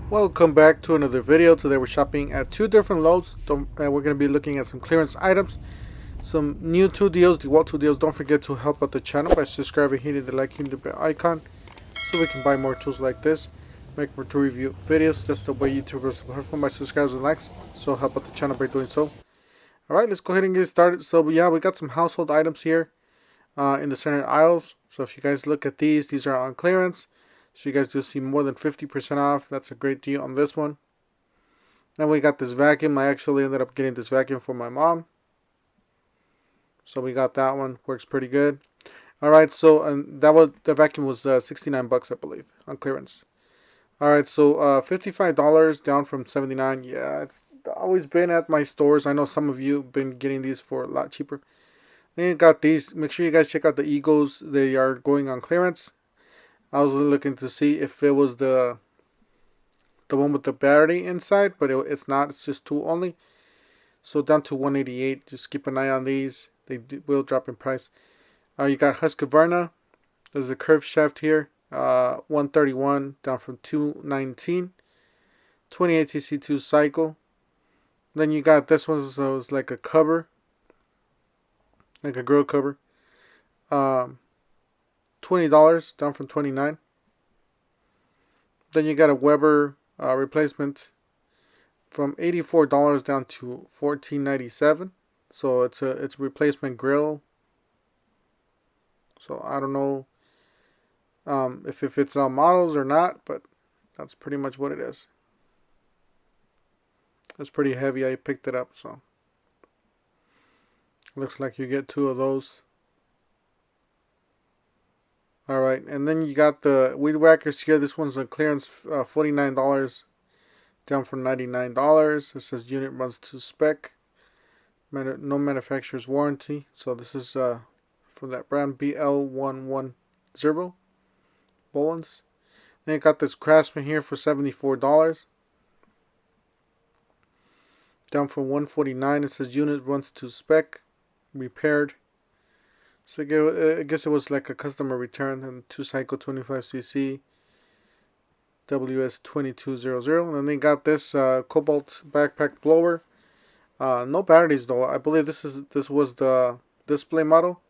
Welcome back to another video. Today we're shopping at two different Lowe's. We're going to be looking at some clearance items, some new 2 deals, DeWalt 2 deals. Don't forget to help out the channel by subscribing, hitting the like, hitting the bell icon, so we can buy more tools like this, make more tool review videos. That's the way YouTubers learn from my subscribers and likes, so help out the channel by doing so. Alright, let's go ahead and get started. So yeah, we got some household items here in the center aisles. So if you guys look at these are on clearance. So you guys do see more than 50% off. That's a great deal on this one. Then we got this vacuum. I actually ended up getting this vacuum for my mom. So we got that one. Works pretty good. Alright, so the vacuum was 69 bucks, I believe, on clearance. Alright, so $55 down from 79. Yeah, it's always been at my stores. I know some of you have been getting these for a lot cheaper. Then you got these. Make sure you guys check out the Eagles. They are going on clearance. I was looking to see if it was the one with the battery inside, but it's not. It's just two only. So down to 188. Just keep an eye on these. They will drop in price. You got Husqvarna. There's a curved shaft here. 131 down from 219. 28cc2 cycle. Then you got this one. So it's like a cover, like a grill cover. $20 down from 29. Then you got a Weber replacement from $84 down to $14.97. So it's a replacement grill. So I don't know if it fits all models or not, but that's pretty much what it is. It's pretty heavy. I picked it up, so looks like you get two of those. Alright, and then you got the weed whackers here. This one's on clearance, $49 down from $99. It says unit runs to spec. No manufacturer's warranty. So this is from that brand BL110 Bolins. Then you got this Craftsman here for $74. Down from $149. It says unit runs to spec. Repaired. So I guess it was like a customer return, and 2-cycle 25cc WS2200. And then they got this Cobalt backpack blower. No batteries though. I believe this was the display model.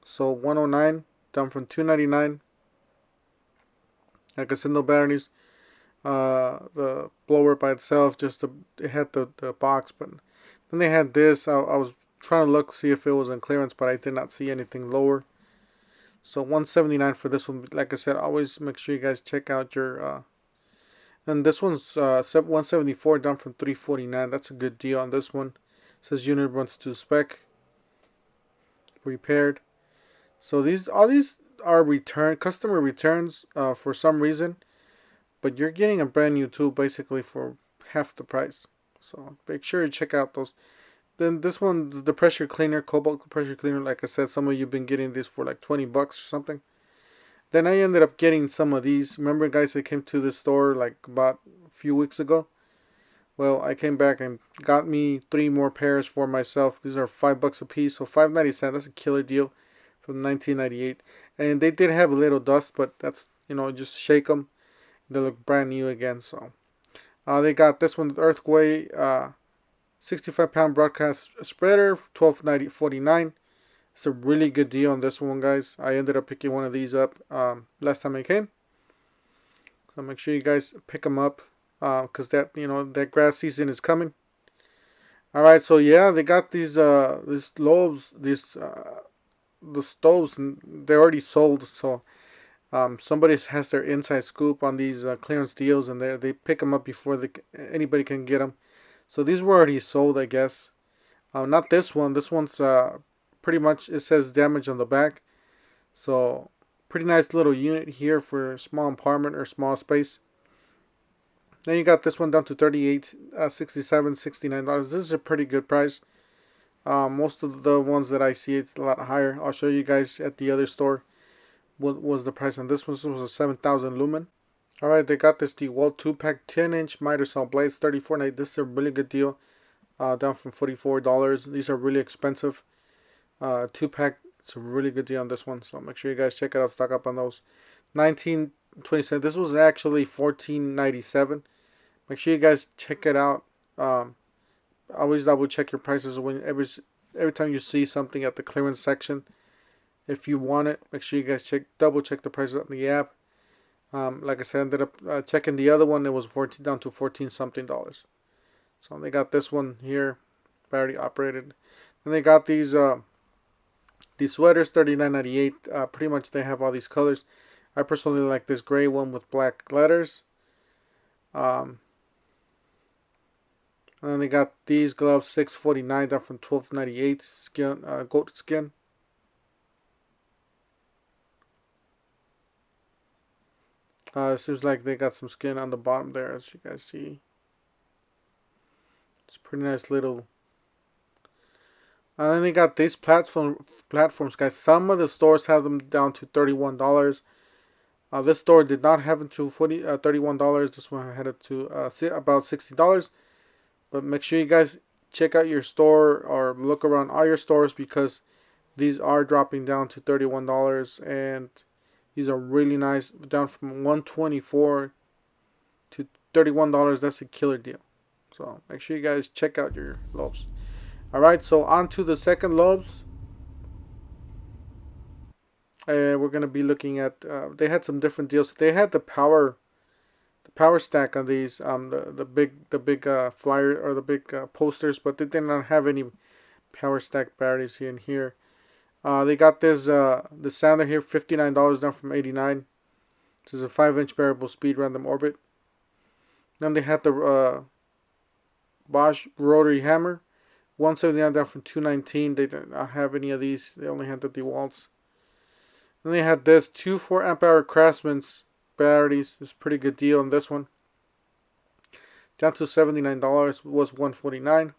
So 109 down from 299. Like I said, no batteries. The blower by itself, it had the box, but then they had this. I was trying to look, see if it was on clearance, but I did not see anything lower. So $179 for this one. Like I said, always make sure you guys check out your and this one's $174 down from $349. That's a good deal on this one. It says unit runs to spec. Repaired. So all these are customer returns for some reason, but you're getting a brand new tool basically for half the price. So make sure you check out those. Then this one's the pressure cleaner, Cobalt pressure cleaner. Like I said, some of you have been getting this for like 20 bucks or something. Then I ended up getting some of these. Remember, guys, I came to this store like about a few weeks ago. Well, I came back and got me 3 more pairs for myself. These are $5 a piece, so $5.97. That's a killer deal from 1998. And they did have a little dust, but that's, just shake them. They look brand new again. So they got this one, Earthquake. 65-pound broadcast spreader, $12.49. It's a really good deal on this one, guys. I ended up picking one of these up last time I came. So make sure you guys pick them up because that grass season is coming. All right, so yeah, they got these loaves, the stoves, and they're already sold. So somebody has their inside scoop on these clearance deals, and they pick them up before anybody can get them. So these were already sold, I guess. Not this one. This one's pretty much, it says damage on the back. So pretty nice little unit here for small apartment or small space. Then you got this one down to $38, $67, $69. This is a pretty good price. Most of the ones that I see, it's a lot higher. I'll show you guys at the other store what was the price on this one. This was a 7,000 lumen. Alright, they got this DeWalt 2-pack 10-inch miter saw blades, $34.98. This is a really good deal, down from $44. These are really expensive 2-pack It's a really good deal on this one, so make sure you guys check it out. Stock up on those. 1927. This was actually 14.97. Make sure you guys check it out. Always double check your prices when every time you see something at the clearance section. If you want it, make sure you guys double check the prices on the app. Like I said, I ended up checking the other one. It was 14 down to 14 something dollars. So they got this one here, battery operated. And they got these sweaters, $39.98. Pretty much they have all these colors. I personally like this gray one with black letters. And then they got these gloves, $6.49 down from $12.98. Skin, goat skin. It seems like they got some skin on the bottom there, as you guys see. It's a pretty nice little. And then they got these platforms, guys. Some of the stores have them down to $31. This store did not have it to $31. This one had it to about $60. But make sure you guys check out your store or look around all your stores, because these are dropping down to $31, and these are really nice. Down from $124 to $31. That's a killer deal. So make sure you guys check out your lobes. Alright, so on to the second lobes. We're gonna be looking at. They had some different deals. They had the power stack on these. The big flyer, or the big posters, but they did not have any power stack batteries in here. They got this the sander here, $59 down from $89. This is a 5-inch variable speed random orbit. Then they had the Bosch rotary hammer, $179 down from $219. They did not have any of these. They only had the DeWalt's. Then they had this 2 4 amp hour Craftsman's batteries. It's a pretty good deal on this one. Down to $79, was $149.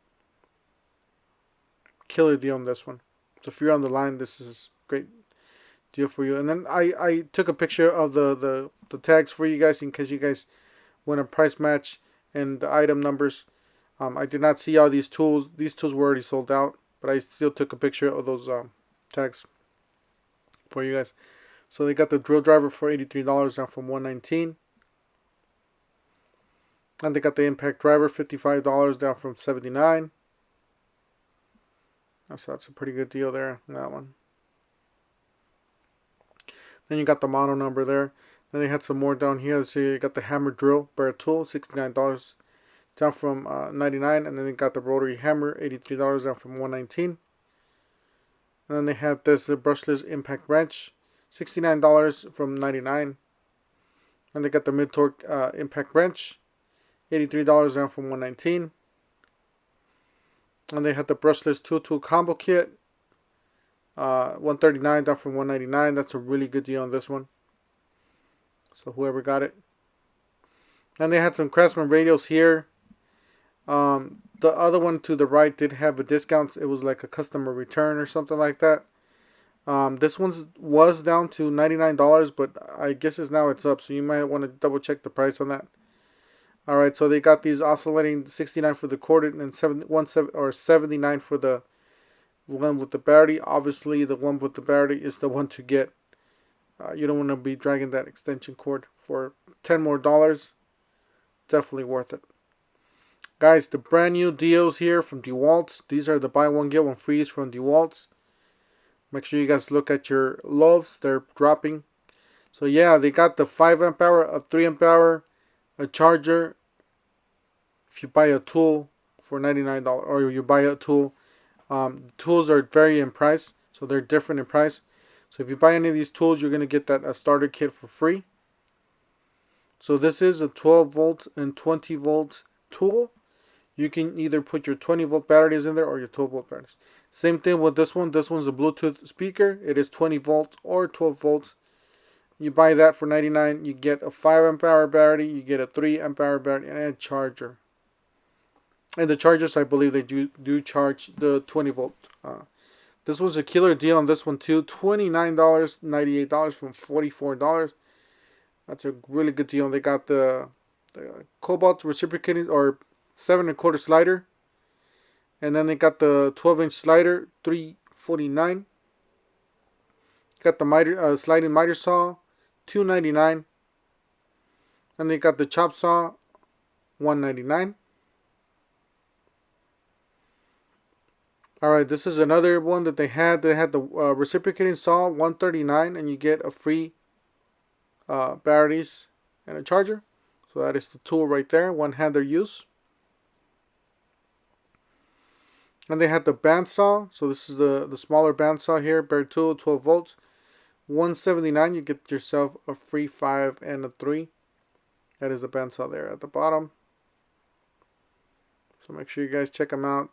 Killer deal on this one. So if you're on the line, this is a great deal for you. And then I took a picture of the tags for you guys, in case you guys want a price match and the item numbers. I did not see all these tools. These tools were already sold out, but I still took a picture of those tags for you guys. So they got the drill driver for $83 down from $119. And they got the impact driver, $55 down from $79. So that's a pretty good deal there on that one. Then you got the model number there. Then they had some more down here. So you got the hammer drill bare tool, $69 down from $99. And then they got the rotary hammer, $83 down from $119. And then they had this the brushless impact wrench, $69 from $99. And they got the mid torque impact wrench, $83 down from $119. And they had the brushless tool combo kit, $139 down from $199. That's a really good deal on this one. So whoever got it. And they had some Craftsman radios here. The other one to the right did have a discount. It was like a customer return or something like that. This one was down to $99, but I guess now it's up. So you might want to double check the price on that. Alright, so they got these oscillating, $69 for the corded and $79 for the one with the battery. Obviously, the one with the battery is the one to get. You don't want to be dragging that extension cord for $10 more. Definitely worth it. Guys, the brand new deals here from DeWalt. These are the buy one get one frees from DeWalt. Make sure you guys look at your loves. They're dropping. So yeah, they got the 5 amp hour, a 3 amp hour, a charger. If you buy a tool for $99, or you buy a tool, tools are vary in price, so they're different in price. So if you buy any of these tools, you're gonna get that a starter kit for free. So this is a 12 volt and 20 volt tool. You can either put your 20 volt batteries in there or your 12 volt batteries. Same thing with this one. This one's a Bluetooth speaker. It is 20 volts or 12 volts. You buy that for $99. You get a 5 amp hour battery. You get a 3 amp hour battery and a charger. And the chargers, I believe they do charge the 20 volt. This was a killer deal on this one too. $29, $98 from $44. That's a really good deal. They got the Cobalt reciprocating or 7 1/4 slider, and then they got the 12-inch slider, $349. Got the miter, sliding miter saw, $2.99. And they got the chop saw, $1.99. Alright, this is another one that they had. They had the reciprocating saw, $139, and you get a free batteries and a charger. So that is the tool right there, one-hander use. And they had the bandsaw. So this is the smaller bandsaw here, bare tool, 12 volts, $179. You get yourself a free 5 and a 3. That is the bandsaw there at the bottom. So make sure you guys check them out.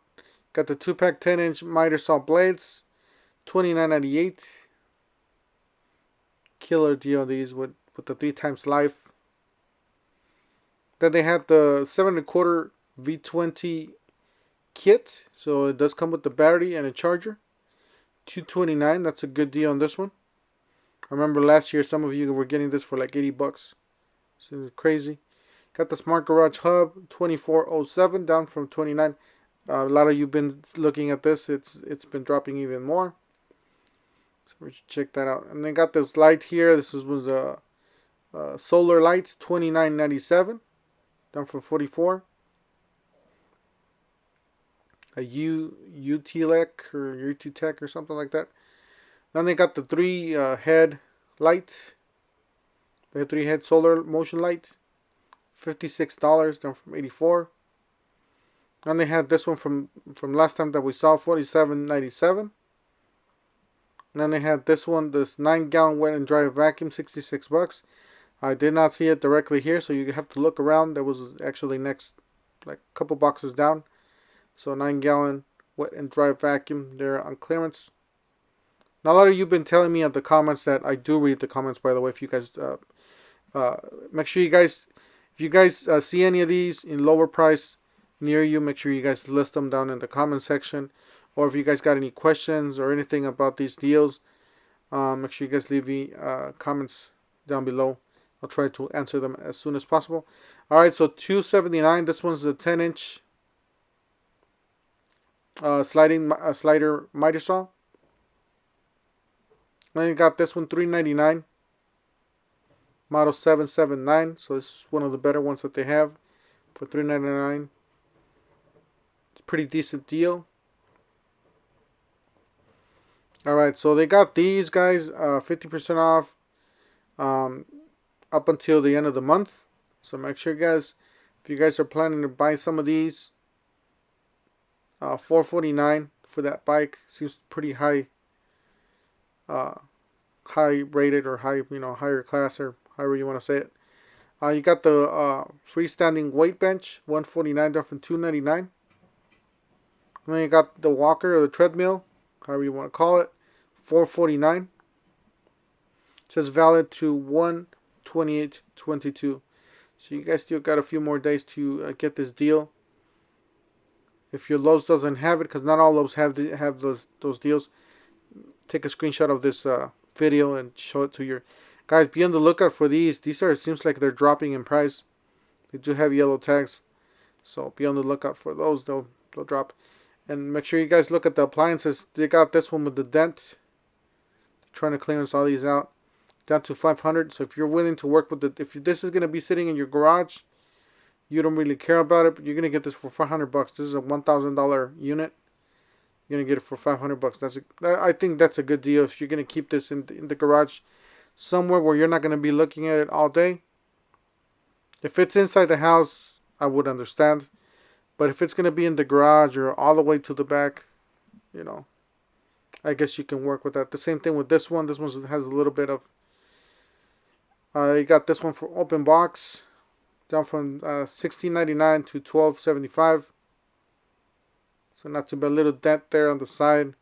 Got the 2-pack 10-inch miter saw blades, $29.98. Killer deal these with the 3x life. Then they had the 7.25 V20 kit. So it does come with the battery and a charger. $229. That's a good deal on this one. I remember last year some of you were getting this for like 80 bucks. Seems crazy. Got the Smart Garage Hub, $24.07, down from $29. A lot of you been looking at this. It's been dropping even more. So we should check that out. And then got this light here. This was a solar lights, $29.97, down from $44. A UTLEC or UTTech or something like that. Then they got the 3-head light. The 3-head solar motion light, $56, down from $84. And they had this one from last time that we saw, $47.97. And then they had this one, this 9-gallon wet and dry vacuum, $66. I did not see it directly here, so you have to look around. That was actually next, like a couple boxes down. So 9-gallon wet and dry vacuum there on clearance. Now a lot of you have been telling me at the comments that I do read the comments, by the way. If you guys make sure you guys, if you guys see any of these in lower price near you, make sure you guys list them down in the comment section. Or if you guys got any questions or anything about these deals, make sure you guys leave me comments down below. I'll try to answer them as soon as possible. Alright, so $279. This one's a 10-inch slider miter saw. Then you got this one, $399. Model 779. So this is one of the better ones that they have for $399. It's a pretty decent deal. Alright, so they got these guys 50% off up until the end of the month. So make sure you guys, if you guys are planning to buy some of these, $449 for that bike. Seems pretty high rated or high, higher class, or however you want to say it. You got the freestanding weight bench, $149, down from $299. And then you got the walker or the treadmill, however you want to call it, $449. It says valid to 1/28/22. So you guys still got a few more days to get this deal. If your Lowe's doesn't have it, because not all Lowe's have those deals, take a screenshot of this video and show it to your guys. Be on the lookout for these. These are, it seems like they're dropping in price. They do have yellow tags, so be on the lookout for those. They'll drop. And make sure you guys look at the appliances. They got this one with the dent. Trying to clearance all these out, down to $500. So if you're willing to work with if this is going to be sitting in your garage, you don't really care about it, but you're going to get this for $500. This is a $1,000 unit. You're going to get it for $500. I think that's a good deal if you're going to keep this in the garage somewhere where you're not going to be looking at it all day. If it's inside the house, I would understand. But if it's going to be in the garage or all the way to the back, I guess you can work with that. The same thing with this one. This one has a little bit of... you got this one for open box, down from $16.99 to $12.75. So not too bad. A little dent there on the side.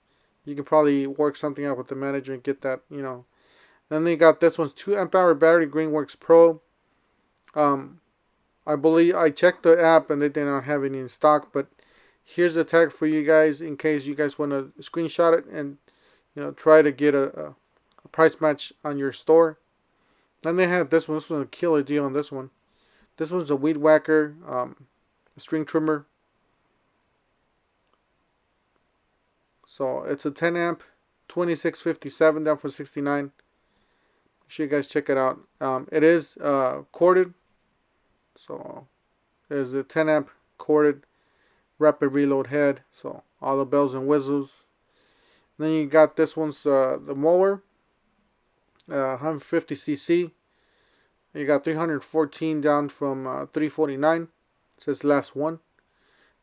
You can probably work something out with the manager and get that, Then they got this one's 2 amp hour battery, Greenworks Pro. I believe I checked the app and they did not have any in stock, but here's the tag for you guys in case you guys want to screenshot it and try to get a price match on your store. Then they have this one. This was a killer deal on this one. This one's a weed whacker, a string trimmer. So it's a 10 amp $26.57 down from $69. Make sure you guys check it out. It is corded, so there's a 10 amp corded rapid reload head, so all the bells and whistles. And then you got this one's the mower, 150cc. You got 314 down from 349. It says last one.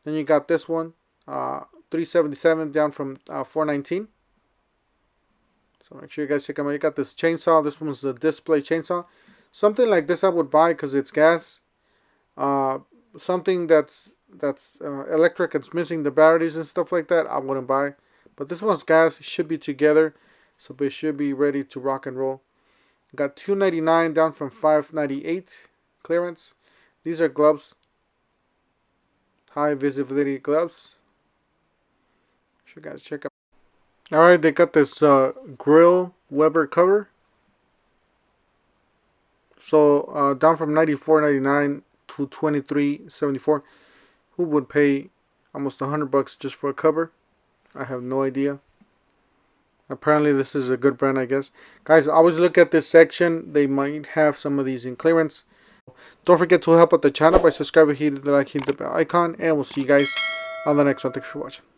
Then you got this one, 377 down from 419. So make sure you guys check them out. You got this chainsaw. This one's a display chainsaw. Something like this I would buy because it's gas. Something that's electric, it's missing the batteries and stuff like that, I wouldn't buy. But this one's gas. It should be together, so it should be ready to rock and roll. Got $299 down from $598 clearance. These are gloves, high visibility gloves. Make sure you guys check out. Alright, they got this grill Weber cover. So down from $94.99 to $23.74. Who would pay almost $100 just for a cover? I have no idea. Apparently this is a good brand, I guess. Guys, always look at this section. They might have some of these in clearance. Don't forget to help out the channel by subscribing, hit the like, hit the bell icon, and we'll see you guys on the next one. Thanks for watching.